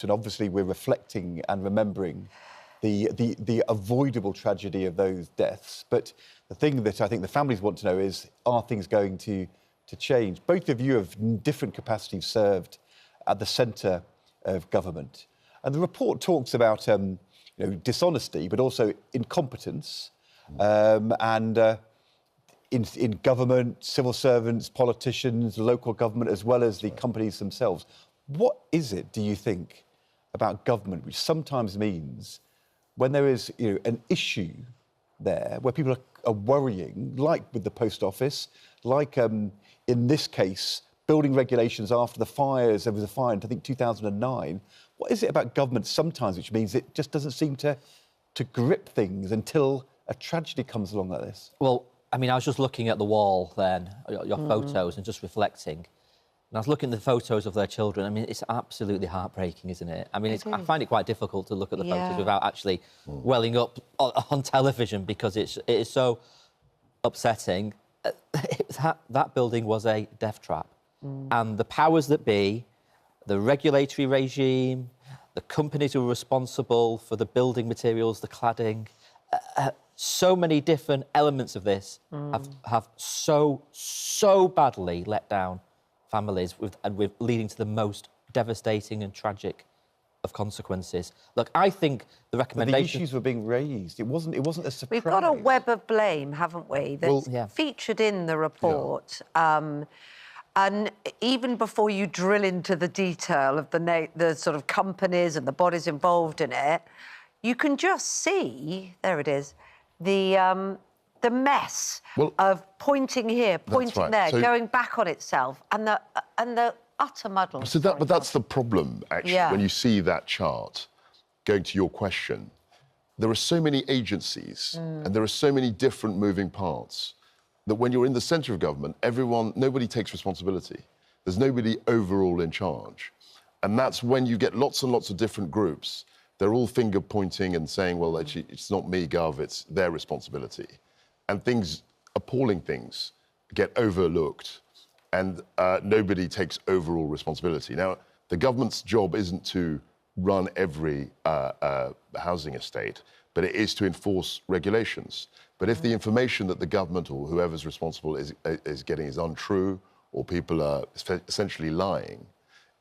And obviously we're reflecting and remembering the avoidable tragedy of those deaths. But the thing that I think the families want to know is, are things going to change? Both of you have in different capacities served at the centre of government. And the report talks about dishonesty, but also incompetence in government, civil servants, politicians, local government, as well as the companies themselves. What is it, do you think, about government, which sometimes means when there is an issue there where people are worrying, like with the post office, like in this case, building regulations after the fires, there was a fire in, I think, 2009. What is it about government sometimes which means it just doesn't seem to grip things until a tragedy comes along like this? Well, I mean, I was just looking at the wall then, your photos, and just reflecting. And I was looking at the photos of their children. I mean, it's absolutely heartbreaking, isn't it? I mean, I find it quite difficult to look at the photos without actually welling up on television, because it is so upsetting. That building was a death trap. And the powers that be, the regulatory regime, the companies who were responsible for the building materials, the cladding, so many different elements of this have so badly let down families, leading to the most devastating and tragic of consequences. Look, I think the recommendation... But the issues were being raised. It wasn't a surprise. We've got a web of blame, haven't we, that's featured in the report. Yeah. And even before you drill into the detail of the sort of companies and the bodies involved in it, you can just see, there it is, the mess of pointing here, pointing there, so, going back on itself, and the utter muddle. So but that's the problem, actually, when you see that chart. Going to your question, there are so many agencies and there are so many different moving parts that when you're in the centre of government, nobody takes responsibility. There's nobody overall in charge. And that's when you get lots and lots of different groups. They're all finger-pointing and saying, well, actually, it's not me, Gov, it's their responsibility. And appalling things, get overlooked, and nobody takes overall responsibility. Now, the government's job isn't to run every housing estate, but it is to enforce regulations. But if the information that the government or whoever's responsible is getting is untrue, or people are essentially lying,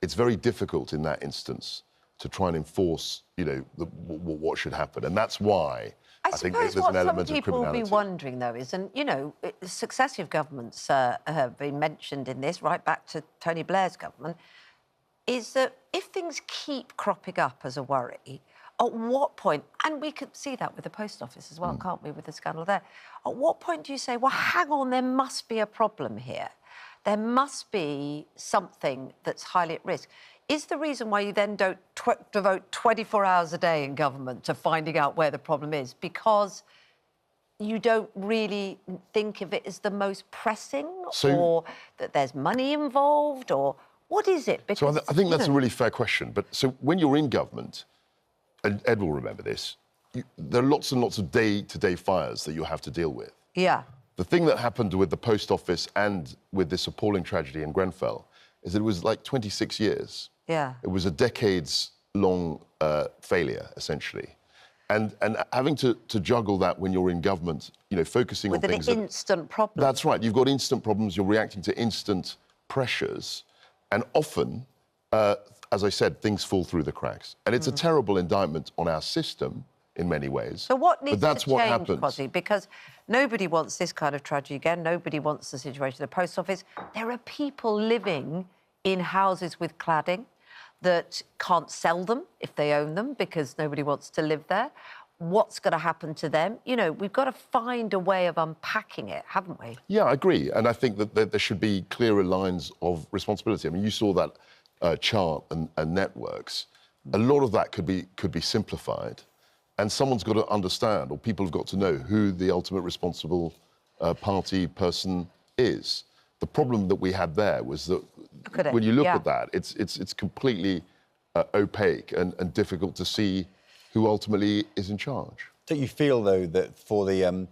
it's very difficult in that instance to try and enforce, what should happen. And that's why I think there's an element of criminality. What some people will be wondering, though, is, and, successive governments have been mentioned in this, right back to Tony Blair's government, is that if things keep cropping up as a worry, at what point, and we could see that with the post office as well, can't we, with the scandal there, at what point do you say, well, hang on, there must be a problem here. There must be something that's highly at risk. Is the reason why you then don't devote 24 hours a day in government to finding out where the problem is because you don't really think of it as the most pressing, or that there's money involved, or what is it? Because, I think that's a really fair question. But so when you're in government, and Ed will remember this, there are lots and lots of day-to-day fires that you have to deal with. Yeah. The thing that happened with the post office and with this appalling tragedy in Grenfell is that it was like 26 years. Yeah. It was a decades-long failure, essentially. And having to juggle that when you're in government, focusing on things... With an instant problem. That's right. You've got instant problems. You're reacting to instant pressures. And often, as I said, things fall through the cracks. And it's a terrible indictment on our system in many ways. So what needs to change, happens. Kwasi? Because nobody wants this kind of tragedy again. Nobody wants the situation at the post office. There are people living in houses with cladding that can't sell them if they own them because nobody wants to live there. What's going to happen to them? We've got to find a way of unpacking it, haven't we? Yeah, I agree. And I think that there should be clearer lines of responsibility. I mean, you saw that chart and networks. A lot of that could be simplified, and someone's got to understand, or people have got to know, who the ultimate responsible person is. The problem that we had there was that when you look at that, it's completely opaque and difficult to see who ultimately is in charge. Don't you feel, though, that for the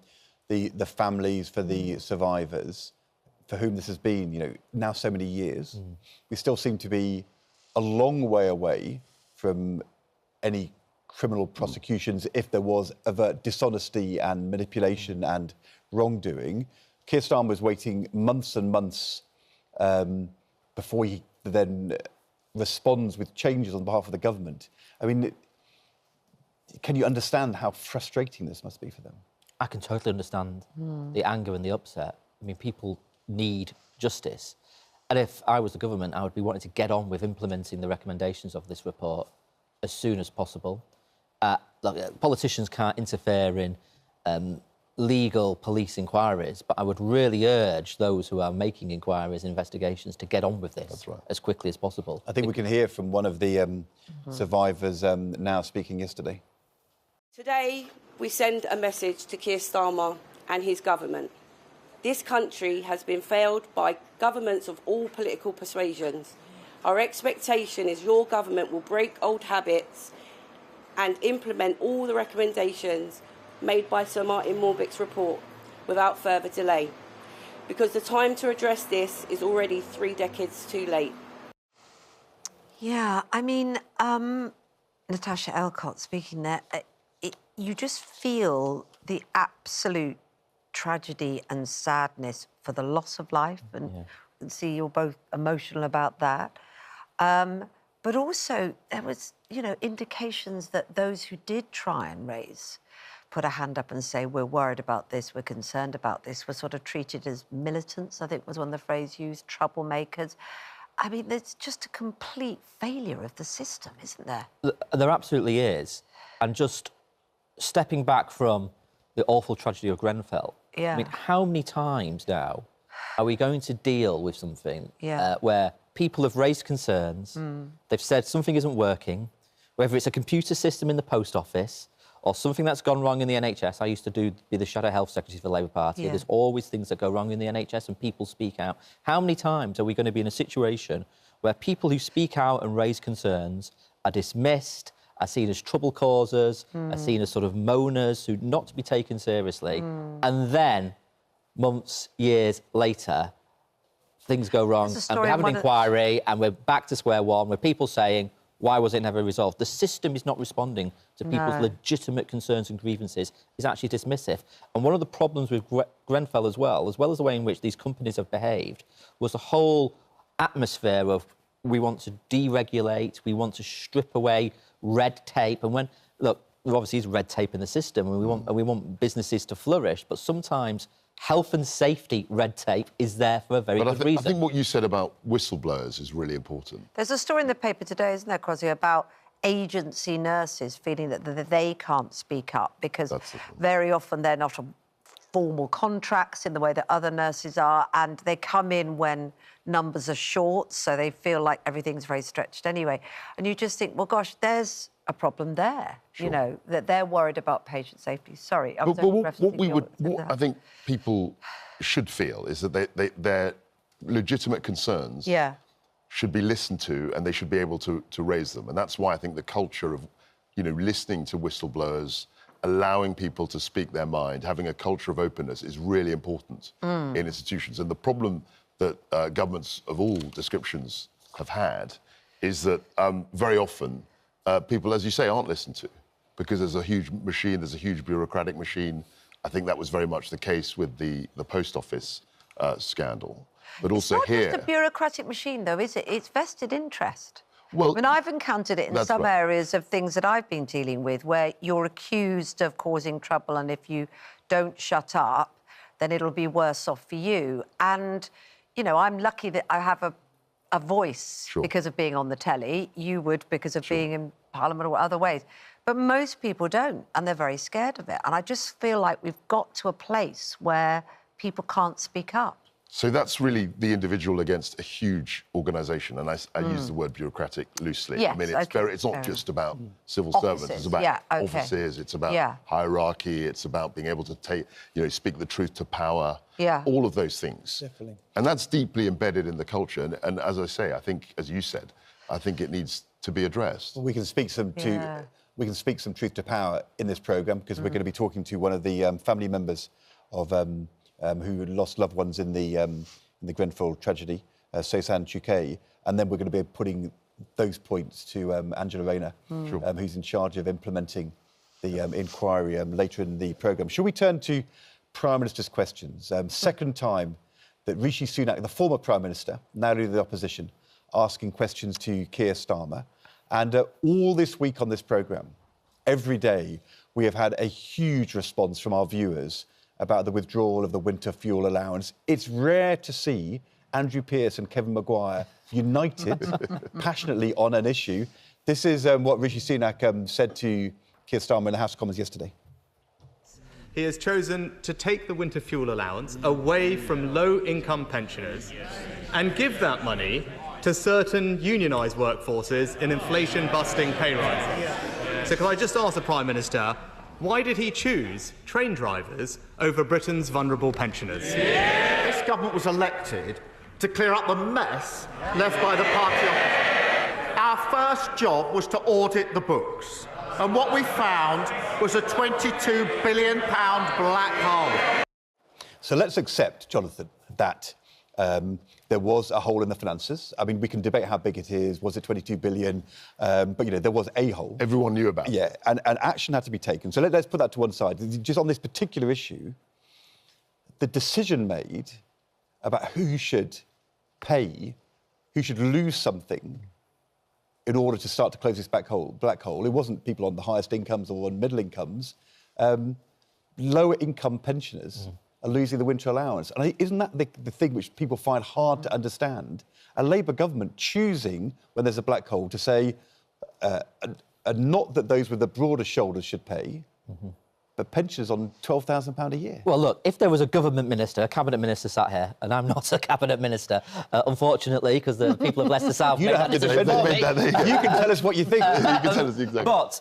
families, for the survivors, for whom this has been, now so many years, we still seem to be a long way away from any criminal prosecutions if there was overt dishonesty and manipulation and wrongdoing. Keir Starmer was waiting months and months before he then responds with changes on behalf of the government. I mean, can you understand how frustrating this must be for them? I can totally understand the anger and the upset. I mean, people need justice. And if I was the government, I would be wanting to get on with implementing the recommendations of this report as soon as possible. Look, politicians can't interfere in legal police inquiries, but I would really urge those who are making inquiries and investigations to get on with this as quickly as possible. I think we can hear from one of the survivors now speaking yesterday. Today, we send a message to Keir Starmer and his government. This country has been failed by governments of all political persuasions. Our expectation is your government will break old habits and implement all the recommendations made by Sir Martin Morbick's report without further delay, because the time to address this is already 3 decades too late. Yeah, I mean, Natasha Elcott speaking there, you just feel the absolute tragedy and sadness for the loss of life, and see you're both emotional about that. But also there was, you know, indications that those who did try and put a hand up and say, we're worried about this, we're concerned about this, were sort of treated as militants, I think was one of the phrases used, troublemakers. I mean, there's just a complete failure of the system, isn't there? There absolutely is. And just stepping back from the awful tragedy of Grenfell, I mean, how many times now are we going to deal with something where people have raised concerns, they've said something isn't working, whether it's a computer system in the post office or something that's gone wrong in the NHS. I used to be the Shadow Health Secretary for the Labour Party. There's always things that go wrong in the NHS and people speak out. How many times are we going to be in a situation where people who speak out and raise concerns are dismissed, are seen as trouble causers, are seen as sort of moaners who not to be taken seriously, and then months, years later, things go wrong and we have an inquiry and we're back to square one with people saying, why was it never resolved? The system is not responding to people's legitimate concerns and grievances. It's actually dismissive. And one of the problems with Grenfell as well as the way in which these companies have behaved, was the whole atmosphere of we want to deregulate, we want to strip away red tape. And when, look, there obviously is red tape in the system and we want businesses to flourish, but sometimes health and safety red tape is there for a very good reason. I think what you said about whistleblowers is really important. There's a story in the paper today, isn't there, Kwasi, about agency nurses feeling that they can't speak up because very often they're not on formal contracts in the way that other nurses are, and they come in when numbers are short, so they feel like everything's very stretched anyway. And you just think, well, gosh, there's a problem there, you know, that they're worried about patient safety. Sorry, what I think people should feel is that their legitimate concerns should be listened to and they should be able to raise them. And that's why I think the culture of, you know, listening to whistleblowers, allowing people to speak their mind, having a culture of openness is really important in institutions. And the problem that governments of all descriptions have had is that very often people, as you say, aren't listened to because there's a huge machine, there's a huge bureaucratic machine. I think that was very much the case with the post office scandal. But also it's not just a bureaucratic machine, though, is it? It's vested interest. Well, I mean, I've encountered it in some areas of things that I've been dealing with where you're accused of causing trouble, and if you don't shut up, then it'll be worse off for you. And, you know, I'm lucky that I have a voice because of being on the telly. You would because of being in Parliament or other ways. But most people don't, and they're very scared of it. And I just feel like we've got to a place where people can't speak up. So that's really the individual against a huge organisation, and I use the word bureaucratic loosely. Yes, I mean, it's not just about civil servants. It's about offices. It's about hierarchy. It's about being able to speak the truth to power. All of those things. Definitely. And that's deeply embedded in the culture. And as I say, I think, as you said, I think it needs to be addressed. Well, we can speak some truth to power in this programme because we're going to be talking to one of the family members of who lost loved ones in the Grenfell tragedy, Susanna Reid, and then we're going to be putting those points to Angela Rayner, who's in charge of implementing the inquiry later in the programme. Shall we turn to Prime Minister's questions? Second time that Rishi Sunak, the former Prime Minister, now leader of the opposition, asking questions to Keir Starmer. And all this week on this programme, every day, we have had a huge response from our viewers about the withdrawal of the winter fuel allowance. It's rare to see Andrew Pearce and Kevin Maguire united passionately on an issue. This is what Rishi Sunak said to Keir Starmer in the House of Commons yesterday. He has chosen to take the winter fuel allowance away from low-income pensioners and give that money to certain unionised workforces in inflation-busting pay rises. So can I just ask the Prime Minister, why did he choose train drivers over Britain's vulnerable pensioners? This government was elected to clear up the mess left by the party opposition. Our first job was to audit the books. And what we found was a £22 billion black hole. So let's accept, Jonathan, that there was a hole in the finances. I mean, we can debate how big it is. Was it 22 billion? But, you know, there was a hole. Everyone knew about it. Yeah, and action had to be taken. So let's put that to one side. Just on this particular issue, the decision made about who should pay, who should lose something in order to start to close this black hole. It wasn't people on the highest incomes or on middle incomes. Lower income pensioners are losing the winter allowance. And isn't that the thing which people find hard to understand? A Labour government choosing, when there's a black hole, to say, not that those with the broader shoulders should pay, but pensioners on £12,000 a year. Well, look, if there was a government minister, a cabinet minister sat here, and I'm not a cabinet minister, unfortunately, because the people of Leicester South you don't have to defend it. You can tell us what you think. You can tell us exactly. But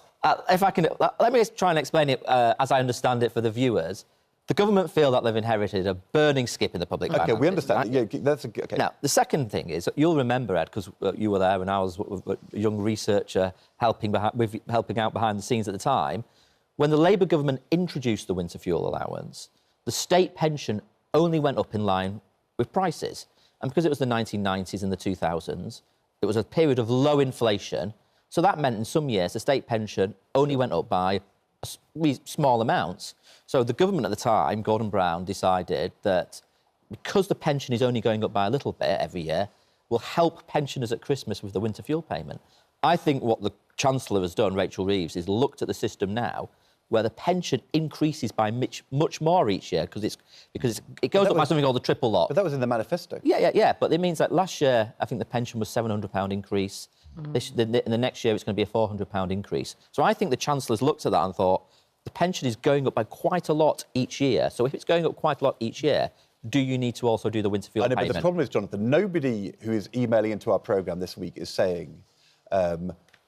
if I can, let me try and explain it as I understand it for the viewers. The government feel that they've inherited a burning skip in the public finances. OK, we understand. Right? Yeah, that's OK. Now, the second thing is, you'll remember, Ed, because you were there and I was a young researcher helping out behind the scenes at the time, when the Labour government introduced the winter fuel allowance, the state pension only went up in line with prices. And because it was the 1990s and the 2000s, it was a period of low inflation. So that meant in some years the state pension only went up by small amounts. So the government at the time, Gordon Brown, decided that because the pension is only going up by a little bit every year, will help pensioners at Christmas with the winter fuel payment. I think what the Chancellor has done, Rachel Reeves, is looked at the system now where the pension increases by much more each year because it goes up by something called the triple lock. But that was in the manifesto. Yeah. But it means that last year, I think the pension was £700 increase. In the next year, it's going to be a £400 increase. So I think the Chancellor's looked at that and thought, the pension is going up by quite a lot each year. So if it's going up quite a lot each year, do you need to also do the winter fuel payment? But the problem is, Jonathan, nobody who is emailing into our programme this week is saying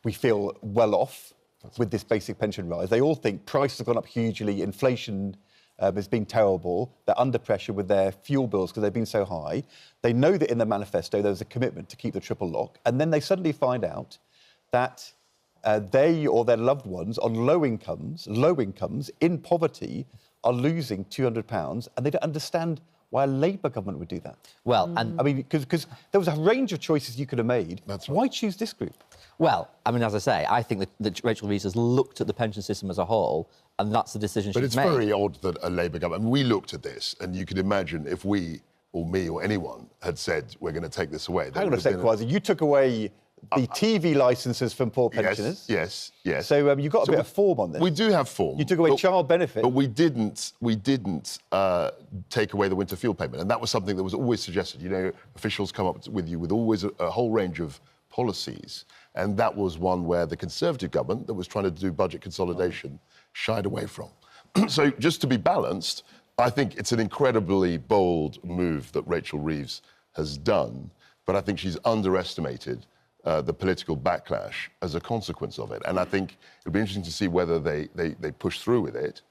we feel well off with this basic pension rise. They all think prices have gone up hugely, inflation has been terrible, they're under pressure with their fuel bills because they've been so high. They know that in the manifesto there was a commitment to keep the triple lock, and then they suddenly find out that they or their loved ones on low incomes, in poverty, are losing £200, and they don't understand why a Labour government would do that. Well, and I mean, because there was a range of choices you could have made. That's right. Why choose this group? Well, I mean, as I say, I think that Rachel Reeves has looked at the pension system as a whole, and that's the decision she's made. But it's very odd that a Labour government... I mean, we looked at this, and you could imagine if we, or me, or anyone had said, we're going to take this away... Hang on a sec, Kwasi. You took away the TV licences from poor pensioners. Yes. So you've got a bit of form on this. We do have form. You took away child benefit. But we didn't take away the winter fuel payment. And that was something that was always suggested. You know, officials come up with you with always a whole range of policies. And that was one where the Conservative government that was trying to do budget consolidation shied away from. So just to be balanced, I think it's an incredibly bold move that Rachel Reeves has done. But I think she's underestimated the political backlash as a consequence of it. And I think it'll be interesting to see whether they push through with it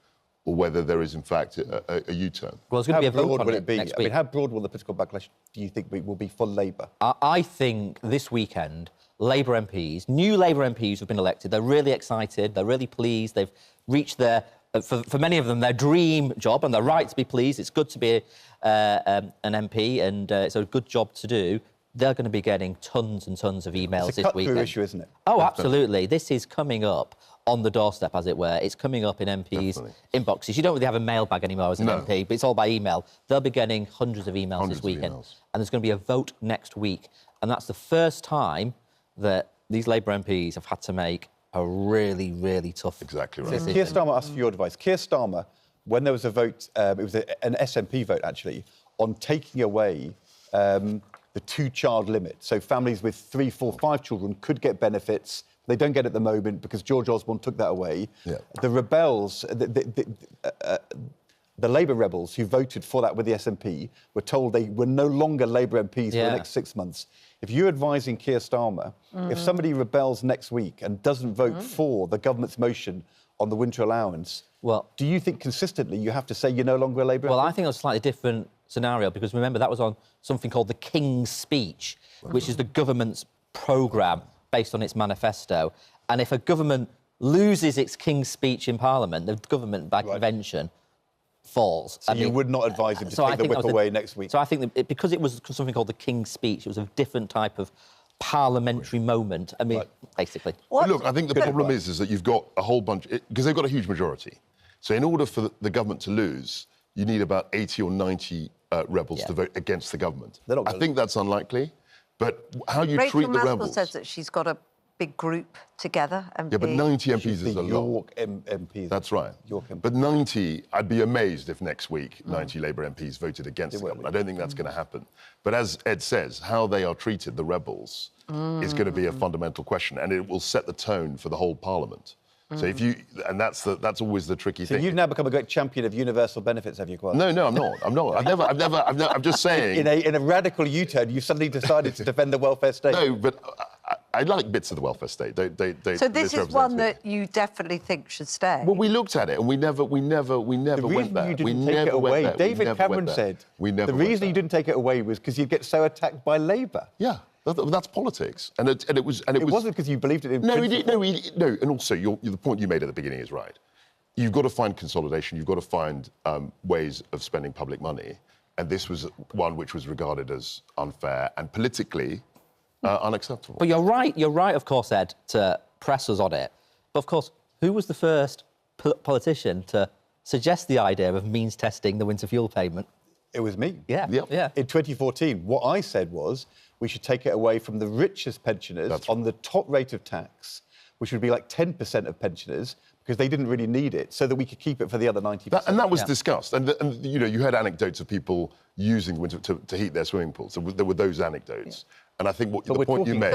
or whether there is, in fact, a U-turn. Well, it's going to be a vote on it next week. I mean, how broad will the political backlash do you think will be for Labour? I think this weekend, Labour MPs, new Labour MPs who've been elected, they're really excited, they're really pleased, they've reached their, for many of them, their dream job, and they're right to be pleased. It's good to be an MP, and it's a good job to do. they're going to be getting tons and tons of emails it's a this weekend. issue, isn't it? Oh, absolutely. This is coming up on the doorstep, as it were. It's coming up in MPs' inboxes. You don't really have a mailbag anymore as an MP, but it's all by email. They'll be getting hundreds of emails this weekend. And there's going to be a vote next week. And that's the first time that these Labour MPs have had to make a really, really tough decision. Keir Starmer asked for your advice. Keir Starmer, when there was a vote, it was an SNP vote, actually, on taking away the 2-child limit. So families with 3, 4, 5 children could get benefits. They don't get it at the moment because George Osborne took that away. Yeah. The rebels, the Labour rebels who voted for that with the SNP were told they were no longer Labour MPs for the next 6 months. If you're advising Keir Starmer, if somebody rebels next week and doesn't vote for the government's motion on the winter allowance, do you think consistently you have to say you're no longer a Labour MP? Well, I think it's a slightly different scenario because, remember, that was on something called the King's Speech, which is the government's programme based on its manifesto. And if a government loses its King's Speech in Parliament, the government, by convention, falls. So you would not advise him to take the whip away next week? So I think that because it was something called the King's Speech, it was a different type of parliamentary moment. I mean, basically. Look, I think the problem is that you've got a whole bunch... Because they've got a huge majority. So in order for the government to lose, you need about 80 or 90 rebels to vote against the government. I think that's unlikely. But how you treat the rebels... Rachel Maskell says that she's got a big group together. Yeah, but 90 MPs is a lot. York MPs. That's right. York MPs. But 90, I'd be amazed if next week 90 Labour MPs voted against the government. I don't think that's going to happen. But as Ed says, how they are treated, the rebels, is going to be a fundamental question, and it will set the tone for the whole Parliament. So if you... And that's always the tricky thing. So you've now become a great champion of universal benefits, have you, Kwasi? No, I'm not. I'm just saying... In a radical U-turn, you suddenly decided to defend the welfare state. No, but I like bits of the welfare state. So this is one that you definitely think should stay? Well, we looked at it and we never went there. The reason you didn't take it away, David Cameron said, the reason you didn't take it away was because you'd get so attacked by Labour. Yeah. That's politics, and it wasn't because you believed it in principle. No, and also the point you made at the beginning is right. You've got to find consolidation. You've got to find ways of spending public money, and this was one which was regarded as unfair and politically unacceptable. But you're right, of course, Ed, to press us on it. But of course, who was the first politician to suggest the idea of means testing the winter fuel payment? It was me. Yeah. In 2014, what I said was we should take it away from the richest pensioners on the top rate of tax, which would be like 10% of pensioners, because they didn't really need it, so that we could keep it for the other 90%. And that was discussed. And you heard anecdotes of people using winter to heat their swimming pools. There were those anecdotes. Yeah. And I think the point you made...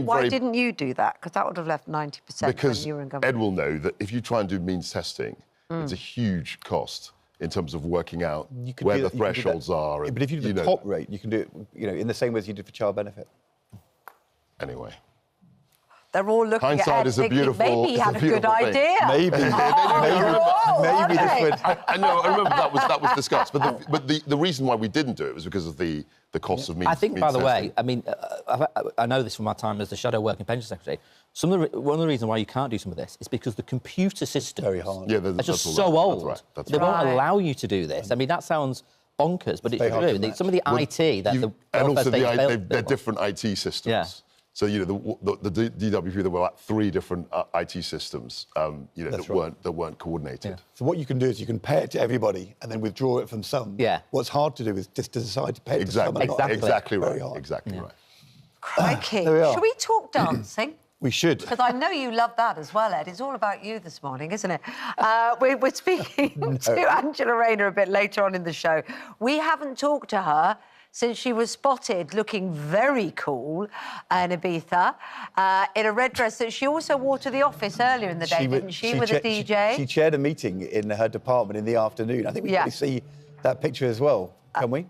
Why didn't you do that? Because that would have left 90% when you were in government. Ed will know that if you try and do means testing, it's a huge cost in terms of working out where the thresholds are. But if you do the top rate, you can do it, in the same way as you did for child benefit. Anyway. They're all looking Hindsight at Ed is a thinking, beautiful maybe he had a good idea. Maybe this would... I know, I remember that was discussed. But the reason why we didn't do it was because of the cost of means. I think, by the way, I mean, I know this from my time as the shadow working pension secretary. One of the reasons why you can't do some of this is because the computer system are just so old. They won't allow you to do this. I mean, that sounds bonkers, but it's true. Some of the IT that and also they're different IT systems. Yeah. So the DWP, there were like 3 different IT systems, that weren't coordinated. Yeah. So what you can do is you can pay it to everybody and then withdraw it from some. Yeah. What's hard to do is just to decide to pay it to some. Exactly right. Exactly right. Crikey. Should we talk dancing? We should. Because I know you love that as well, Ed. It's all about you this morning, isn't it? We're speaking to Angela Rayner a bit later on in the show. We haven't talked to her since she was spotted looking very cool in Ibiza in a red dress that she also wore to the office earlier in the day, didn't she, with a DJ? She chaired a meeting in her department in the afternoon. I think we can see that picture as well, can we?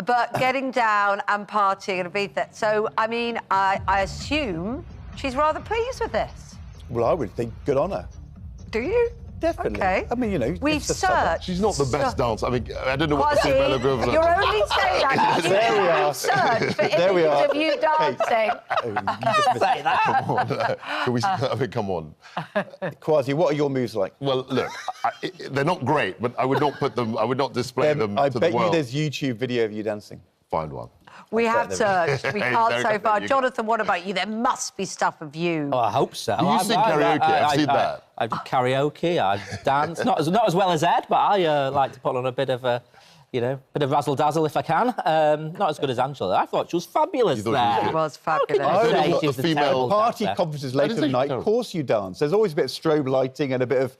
But getting down and partying in Ibiza. So, I mean, I assume she's rather pleased with this. Well, I would think good on her. Do you? Definitely. Okay. I mean, we've searched. She's not the best dancer. I mean, I don't know what to say about equivalent. You're only saying that because there we are. Searched for images of you dancing. Say that. Come on. Come on. Kwasi, what are your moves like? Well, look, they're not great, but I would not put them. I would not display them I to bet the world. you there's YouTube video of you dancing. find one. We have searched. We can't so far. You Jonathan, what about you? There must be stuff of you. Oh, I hope so. You sing karaoke. I've seen that. I do karaoke. I dance. Not as well as Ed, but I like to put on a bit of a, bit of razzle dazzle if I can. Not as good as Angela. I thought she was fabulous there. She was fabulous. How can you say the she's a female terrible Party dancer? conferences later in the night, of course you dance. There's always a bit of strobe lighting and a bit of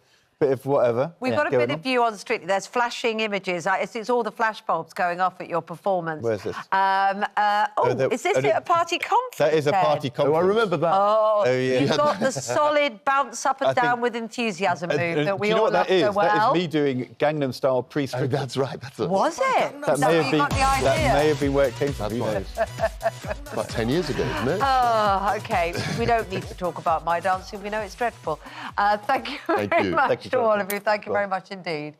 whatever. We've got a bit of you on Strictly. There's flashing images. It's all the flashbulbs going off at your performance. Where's this? Is this a party conference? That is a party conference. Oh, I remember that. Oh, yeah. you've got the solid bounce up and down with enthusiasm move that we do you know all what that love is? so well. That is me doing Gangnam Style pre-strip. Oh, that's right. That's it. Was it? That may have been where it came from. That's Who right. knows? About 10 years ago, isn't it? Oh, OK. We don't need to talk about my dancing. We know it's dreadful. Thank you very much to all of you. Thank you very much indeed.